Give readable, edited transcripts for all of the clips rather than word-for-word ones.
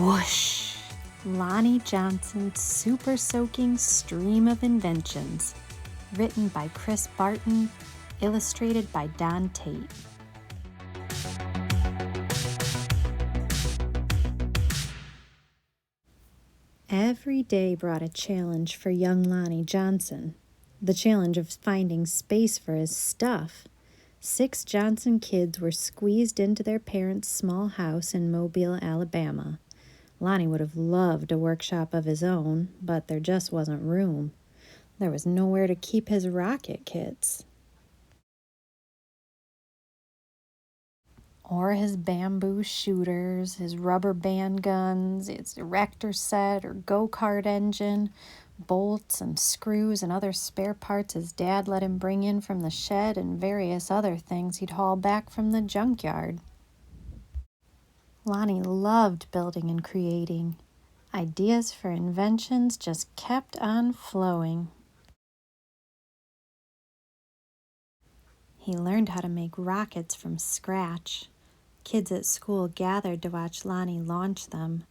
Whoosh! Lonnie Johnson's super soaking stream of inventions. Written by Chris Barton, illustrated by Don Tate. Every day brought a challenge for young Lonnie Johnson. The challenge of finding space for his stuff. 6 Johnson kids were squeezed into their parents' small house in Mobile, Alabama. Lonnie would have loved a workshop of his own, but there just wasn't room. There was nowhere to keep his rocket kits. Or his bamboo shooters, his rubber band guns, his erector set or go-kart engine, bolts and screws and other spare parts his dad let him bring in from the shed, and various other things he'd haul back from the junkyard. Lonnie loved building and creating. Ideas for inventions just kept on flowing. He learned how to make rockets from scratch. Kids at school gathered to watch Lonnie launch them.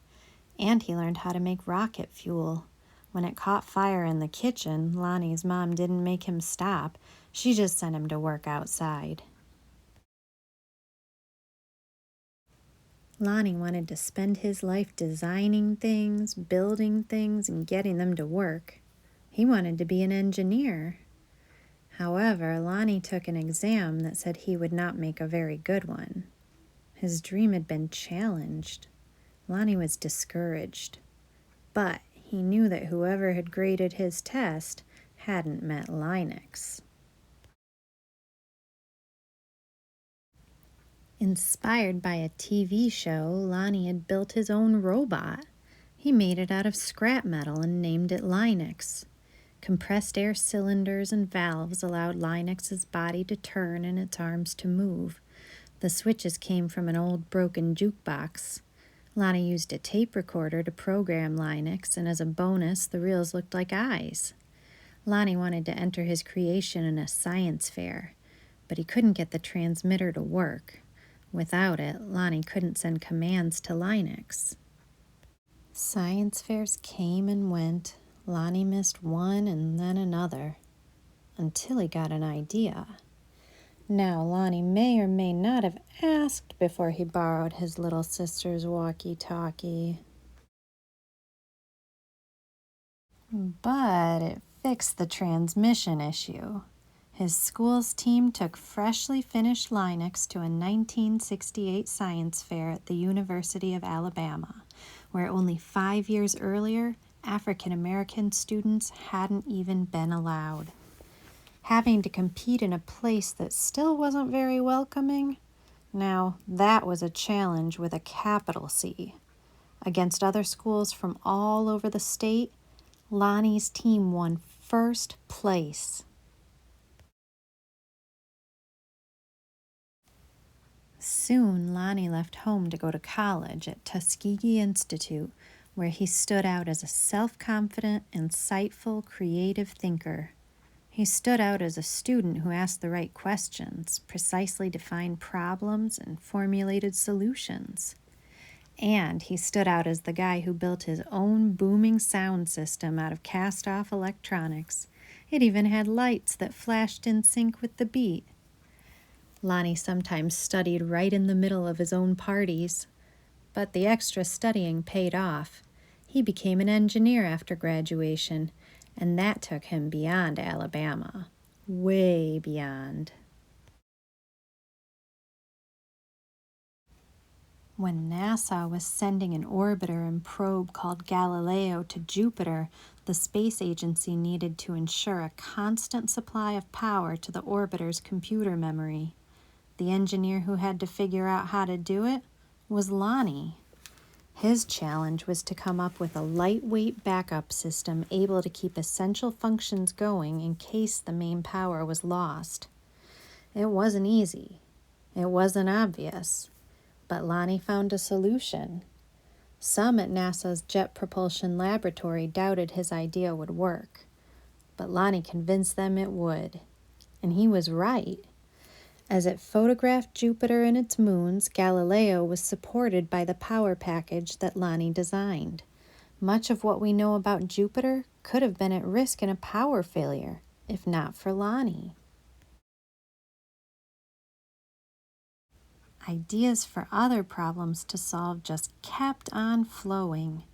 And he learned how to make rocket fuel. When it caught fire in the kitchen, Lonnie's mom didn't make him stop. She just sent him to work outside. Lonnie wanted to spend his life designing things, building things, and getting them to work. He wanted to be an engineer. However, Lonnie took an exam that said he would not make a very good one. His dream had been challenged. Lonnie was discouraged. But he knew that whoever had graded his test hadn't met Linux. Inspired by a TV show, Lonnie had built his own robot. He made it out of scrap metal and named it Linux. Compressed air cylinders and valves allowed Linux's body to turn and its arms to move. The switches came from an old broken jukebox. Lonnie used a tape recorder to program Linux, and as a bonus, the reels looked like eyes. Lonnie wanted to enter his creation in a science fair, but he couldn't get the transmitter to work. Without it, Lonnie couldn't send commands to Linux. Science fairs came and went. Lonnie missed one and then another, until he got an idea. Now, Lonnie may or may not have asked before he borrowed his little sister's walkie-talkie. But it fixed the transmission issue. His school's team took freshly finished Linux to a 1968 science fair at the University of Alabama, where only 5 years earlier, African American students hadn't even been allowed. Having to compete in a place that still wasn't very welcoming? Now, that was a challenge with a capital C. Against other schools from all over the state, Lonnie's team won first place. Soon, Lonnie left home to go to college at Tuskegee Institute, where he stood out as a self-confident, insightful, creative thinker. He stood out as a student who asked the right questions, precisely defined problems, and formulated solutions. And he stood out as the guy who built his own booming sound system out of cast-off electronics. It even had lights that flashed in sync with the beat. Lonnie sometimes studied right in the middle of his own parties, but the extra studying paid off. He became an engineer after graduation, and that took him beyond Alabama, way beyond. When NASA was sending an orbiter and probe called Galileo to Jupiter, the space agency needed to ensure a constant supply of power to the orbiter's computer memory. The engineer who had to figure out how to do it was Lonnie. His challenge was to come up with a lightweight backup system able to keep essential functions going in case the main power was lost. It wasn't easy. It wasn't obvious. But Lonnie found a solution. Some at NASA's Jet Propulsion Laboratory doubted his idea would work. But Lonnie convinced them it would. And he was right. As it photographed Jupiter and its moons, Galileo was supported by the power package that Lonnie designed. Much of what we know about Jupiter could have been at risk in a power failure, if not for Lonnie. Ideas for other problems to solve just kept on flowing.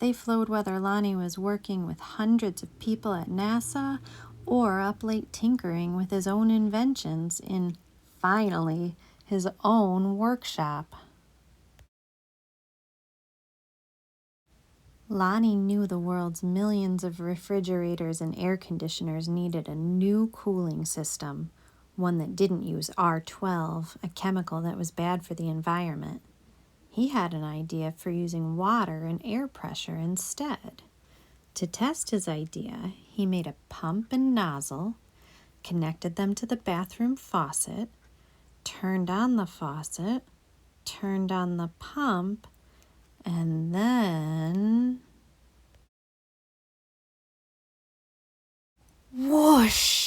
They flowed whether Lonnie was working with hundreds of people at NASA or up late tinkering with his own inventions in, finally, his own workshop. Lonnie knew the world's millions of refrigerators and air conditioners needed a new cooling system, one that didn't use R12, a chemical that was bad for the environment. He had an idea for using water and air pressure instead. To test his idea, he made a pump and nozzle, connected them to the bathroom faucet, turned on the faucet, turned on the pump, and then... whoosh!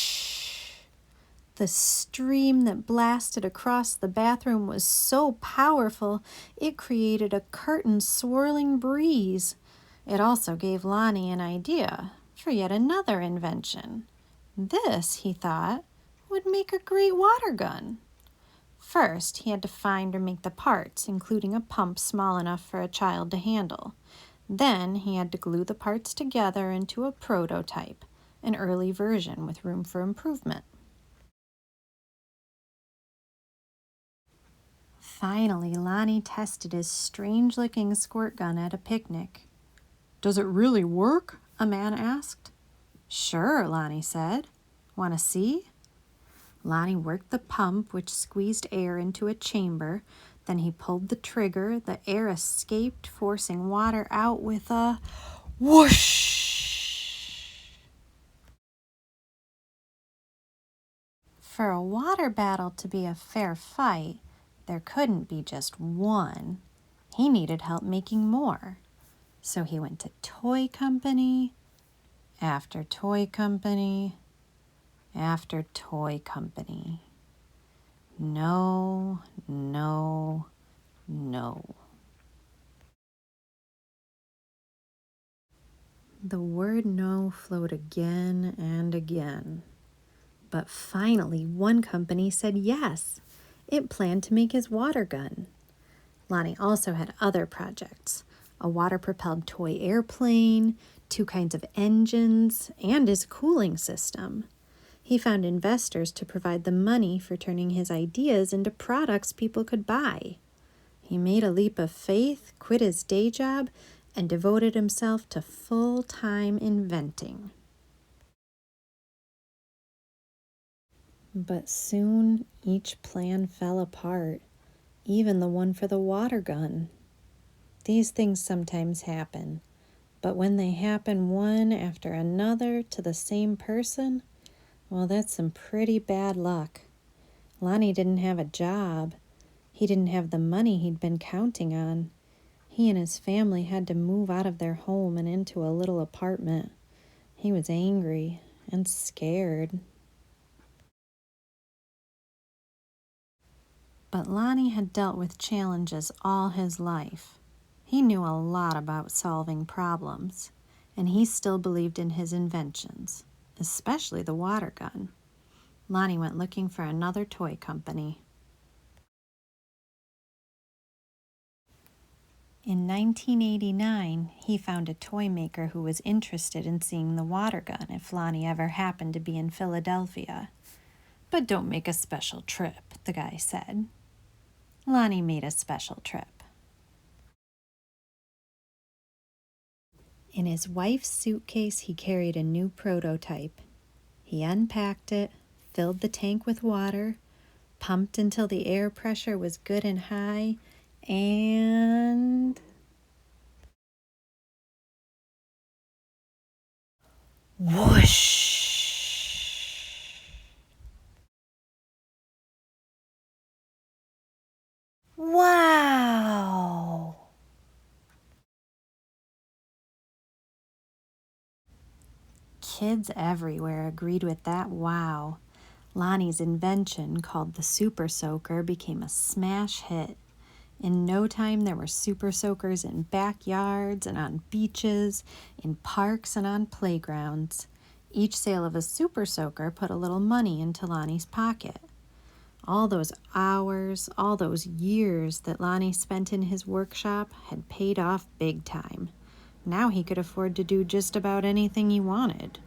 The stream that blasted across the bathroom was so powerful it created a curtain-swirling breeze. It also gave Lonnie an idea for yet another invention. This, he thought, would make a great water gun. First, he had to find or make the parts, including a pump small enough for a child to handle. Then he had to glue the parts together into a prototype, an early version with room for improvement. Finally, Lonnie tested his strange-looking squirt gun at a picnic. "Does it really work?" a man asked. "Sure," Lonnie said. "Want to see?" Lonnie worked the pump, which squeezed air into a chamber. Then he pulled the trigger. The air escaped, forcing water out with a whoosh. For a water battle to be a fair fight, there couldn't be just one. He needed help making more. So he went to toy company after toy company after toy company. No, no, no. The word no flowed again and again. But finally, one company said yes. It planned to make his water gun. Lonnie also had other projects: a water-propelled toy airplane, 2 kinds of engines, and his cooling system. He found investors to provide the money for turning his ideas into products people could buy. He made a leap of faith, quit his day job, and devoted himself to full-time inventing. But soon each plan fell apart, even the one for the water gun. These things sometimes happen, but when they happen one after another to the same person, well, that's some pretty bad luck. Lonnie didn't have a job. He didn't have the money he'd been counting on. He and his family had to move out of their home and into a little apartment. He was angry and scared. But Lonnie had dealt with challenges all his life. He knew a lot about solving problems, and he still believed in his inventions, especially the water gun. Lonnie went looking for another toy company. In 1989, he found a toy maker who was interested in seeing the water gun if Lonnie ever happened to be in Philadelphia. "But don't make a special trip," the guy said. Lonnie made a special trip. In his wife's suitcase, he carried a new prototype. He unpacked it, filled the tank with water, pumped until the air pressure was good and high, and... whoosh! Wow! Kids everywhere agreed with that wow. Lonnie's invention, called the Super Soaker, became a smash hit. In no time, there were super soakers in backyards and on beaches, in parks and on playgrounds. Each sale of a super soaker put a little money into Lonnie's pocket. All those hours, all those years that Lonnie spent in his workshop had paid off big time. Now he could afford to do just about anything he wanted.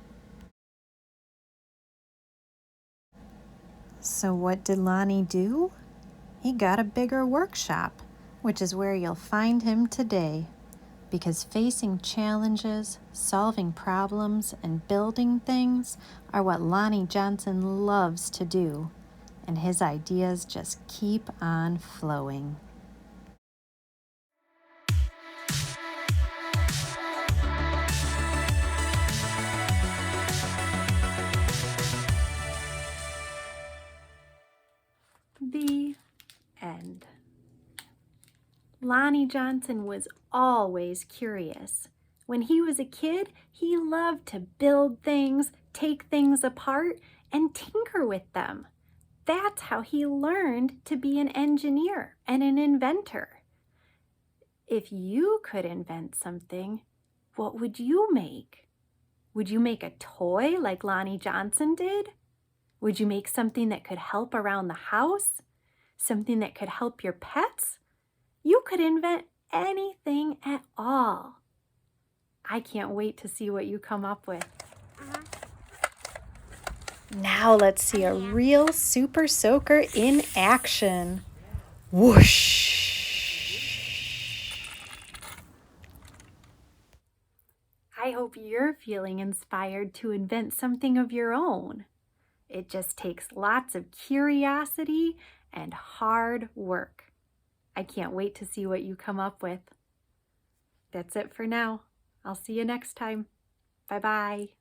So what did Lonnie do? He got a bigger workshop, which is where you'll find him today. Because facing challenges, solving problems, and building things are what Lonnie Johnson loves to do. And his ideas just keep on flowing. The end. Lonnie Johnson was always curious. When he was a kid, he loved to build things, take things apart, and tinker with them. That's how he learned to be an engineer and an inventor. If you could invent something, what would you make? Would you make a toy like Lonnie Johnson did? Would you make something that could help around the house? Something that could help your pets? You could invent anything at all. I can't wait to see what you come up with. Now let's see a real super soaker in action. Whoosh! I hope you're feeling inspired to invent something of your own. It just takes lots of curiosity and hard work. I can't wait to see what you come up with. That's it for now. I'll see you next time. Bye-bye.